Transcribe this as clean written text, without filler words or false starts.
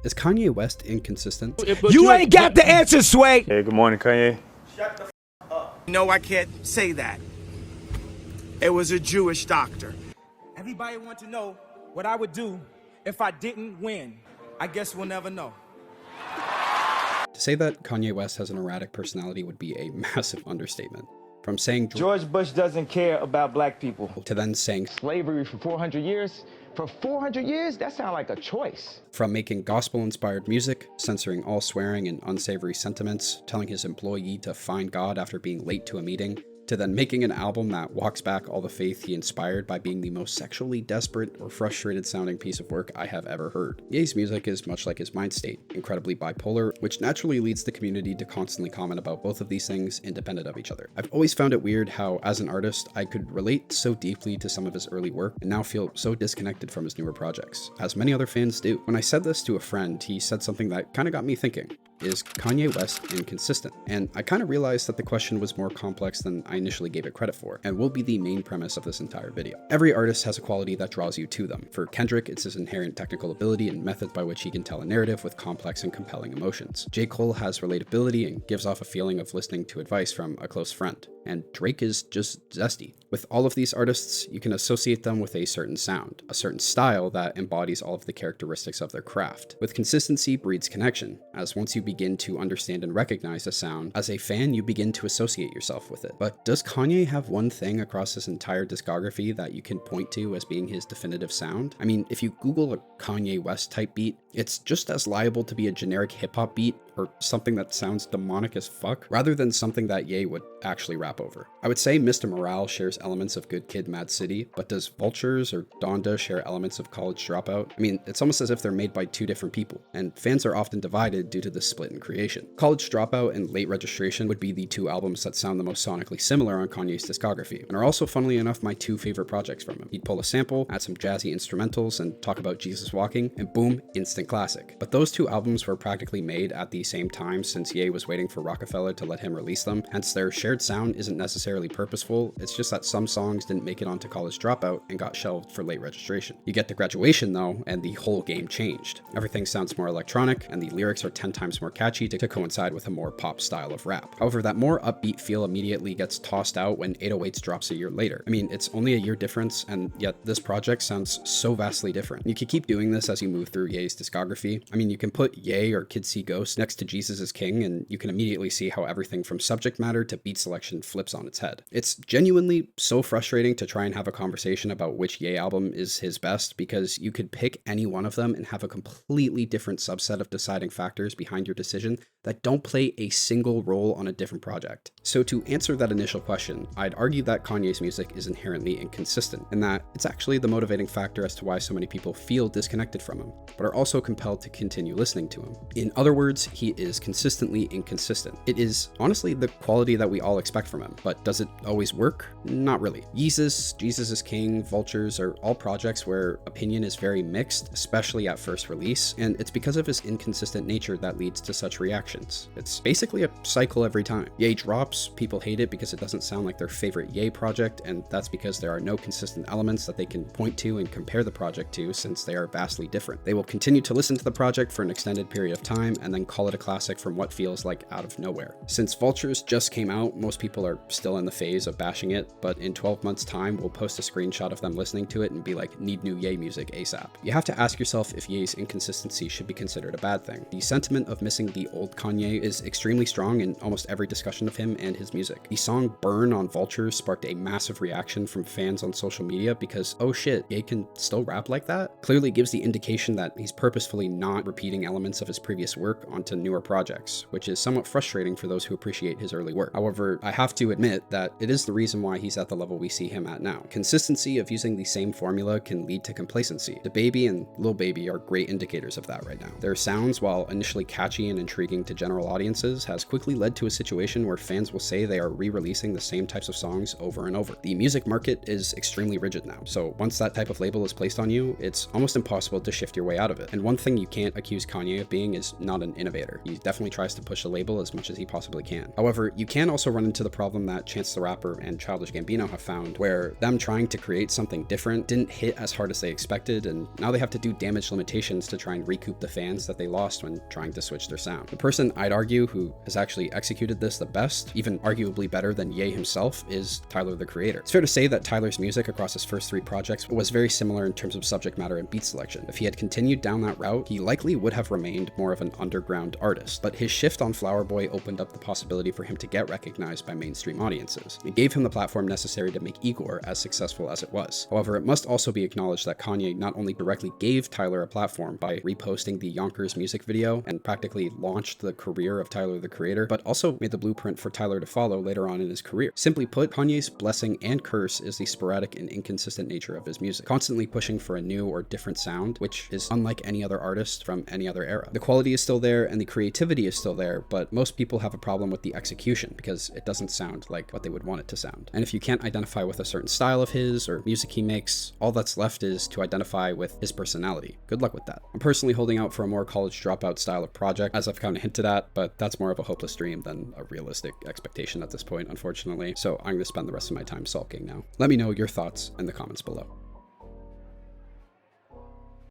Is Kanye West inconsistent? You ain't got the answer, Sway! Hey, good morning, Kanye. Shut the f up. No, I can't say that. It was a Jewish doctor. Everybody wants to know what I would do if I didn't win. I guess we'll never know. To say that Kanye West has an erratic personality would be a massive understatement. From saying George Bush doesn't care about black people to then saying slavery for 400 years. For 400 years, that sounds like a choice. From making gospel-inspired music, censoring all swearing and unsavory sentiments, telling his employee to find God after being late to a meeting, to then making an album that walks back all the faith he inspired by being the most sexually desperate or frustrated sounding piece of work I have ever heard. Ye's music is much like his mind state, incredibly bipolar, which naturally leads the community to constantly comment about both of these things independent of each other. I've always found it weird how, as an artist, I could relate so deeply to some of his early work and now feel so disconnected from his newer projects, as many other fans do. When I said this to a friend, he said something that kind of got me thinking. Is Kanye West inconsistent? And I kind of realized that the question was more complex than I initially gave it credit for, and will be the main premise of this entire video. Every artist has a quality that draws you to them. For Kendrick, it's his inherent technical ability and method by which he can tell a narrative with complex and compelling emotions. J. Cole has relatability and gives off a feeling of listening to advice from a close friend. And Drake is just zesty. With all of these artists, you can associate them with a certain sound, a certain style that embodies all of the characteristics of their craft. With consistency breeds connection, as once you begin to understand and recognize a sound, as a fan you begin to associate yourself with it. But does Kanye have one thing across his entire discography that you can point to as being his definitive sound? I mean, if you Google a Kanye West type beat, it's just as liable to be a generic hip-hop beat or something that sounds demonic as fuck, rather than something that Ye would actually rap over. I would say Mr. Morale shares elements of Good Kid, Mad City, but does Vultures or Donda share elements of College Dropout? I mean, it's almost as if they're made by two different people, and fans are often divided due to this split in creation. College Dropout and Late Registration would be the two albums that sound the most sonically similar on Kanye's discography, and are also, funnily enough, my two favorite projects from him. He'd pull a sample, add some jazzy instrumentals, and talk about Jesus walking, and boom, instant classic. But those two albums were practically made at the same time since Ye was waiting for Rockefeller to let him release them, hence their shared sound isn't necessarily purposeful, it's just that some songs didn't make it onto College Dropout and got shelved for Late Registration. You get to Graduation though, and the whole game changed. Everything sounds more electronic, and the lyrics are 10 times more catchy to coincide with a more pop style of rap. However, that more upbeat feel immediately gets tossed out when 808s drops a year later. I mean, it's only a year difference, and yet this project sounds so vastly different. You could keep doing this as you move through Ye's discography. I mean, you can put Ye or Kids See Ghosts next to Jesus is King, and you can immediately see how everything from subject matter to beat selection flips on its head. It's genuinely so frustrating to try and have a conversation about which Ye album is his best, because you could pick any one of them and have a completely different subset of deciding factors behind your decision that don't play a single role on a different project. So to answer that initial question, I'd argue that Kanye's music is inherently inconsistent, and that it's actually the motivating factor as to why so many people feel disconnected from him, but are also compelled to continue listening to him. In other words, he is consistently inconsistent. It is honestly the quality that we all expect from him, but does it always work? Not really. Jesus is King, Vultures are all projects where opinion is very mixed, especially at first release, and it's because of his inconsistent nature that leads to such reactions. It's basically a cycle every time. Ye drops, people hate it because it doesn't sound like their favorite Ye project, and that's because there are no consistent elements that they can point to and compare the project to, since they are vastly different. They will continue to listen to the project for an extended period of time and then call it a classic from what feels like out of nowhere. Since Vultures just came out, most people are still in the phase of bashing it, but in 12 months time we'll post a screenshot of them listening to it and be like, need new Ye music ASAP. You have to ask yourself if Ye's inconsistency should be considered a bad thing. The sentiment of missing the old Kanye is extremely strong in almost every discussion of him and his music. The song Burn on Vultures sparked a massive reaction from fans on social media because, oh shit, Ye can still rap like that? Clearly gives the indication that he's purposefully not repeating elements of his previous work onto newer projects, which is somewhat frustrating for those who appreciate his early work. However, I have to admit that it is the reason why he's at the level we see him at now. Consistency of using the same formula can lead to complacency. DaBaby and Lil Baby are great indicators of that right now. Their sounds, while initially catchy and intriguing to general audiences, has quickly led to a situation where fans will say they are re-releasing the same types of songs over and over. The music market is extremely rigid now, so once that type of label is placed on you, it's almost impossible to shift your way out of it. And one thing you can't accuse Kanye of being is not an innovator. creator. He definitely tries to push a label as much as he possibly can. However, you can also run into the problem that Chance the Rapper and Childish Gambino have found, where them trying to create something different didn't hit as hard as they expected, and now they have to do damage limitations to try and recoup the fans that they lost when trying to switch their sound. The person I'd argue who has actually executed this the best, even arguably better than Ye himself, is Tyler the Creator. It's fair to say that Tyler's music across his first 3 projects was very similar in terms of subject matter and beat selection. If he had continued down that route, he likely would have remained more of an underground artist, but his shift on Flower Boy opened up the possibility for him to get recognized by mainstream audiences. It gave him the platform necessary to make Igor as successful as it was. However, it must also be acknowledged that Kanye not only directly gave Tyler a platform by reposting the Yonkers music video and practically launched the career of Tyler the Creator, but also made the blueprint for Tyler to follow later on in his career. Simply put, Kanye's blessing and curse is the sporadic and inconsistent nature of his music, constantly pushing for a new or different sound, which is unlike any other artist from any other era. The quality is still there and the creativity is still there, but most people have a problem with the execution because it doesn't sound like what they would want it to sound. And if you can't identify with a certain style of his or music he makes, all that's left is to identify with his personality. Good luck with that. I'm personally holding out for a more college dropout style of project, as I've kind of hinted at, but that's more of a hopeless dream than a realistic expectation at this point, unfortunately. So I'm going to spend the rest of my time sulking now. Let me know your thoughts in the comments below.